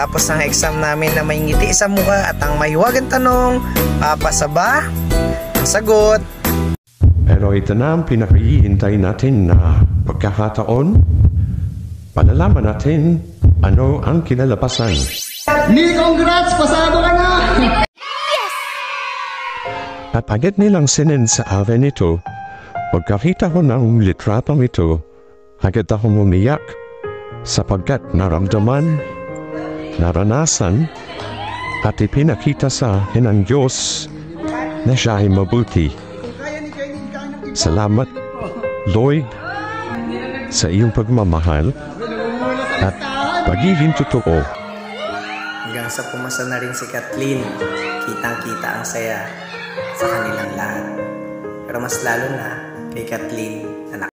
Pagkatapos ng exam namin na may ngiti sa mukha at ang mahiwagang tanong, papasa ba? Ang sagot, Pero ito na ang pinakihintay natin na pagkakataon. Palalaman natin ano ang kinalabasan. Ni, congrats! Pasado ka na! At agad nilang sinin sa akin ito. Pagkakita ko ng litratong ito, agad akong umiyak sapagkat naramdaman, naranasan, at ipinakita sa akin ng Diyos na siya ay mabuti. Salamat, Lord, sa iyong pagmamahal at pagiging totoo. hanggang sa pumasa na rin si Kathleen, kitang-kita ang saya sa kanilang lahat. Pero mas lalo na kay Kathleen.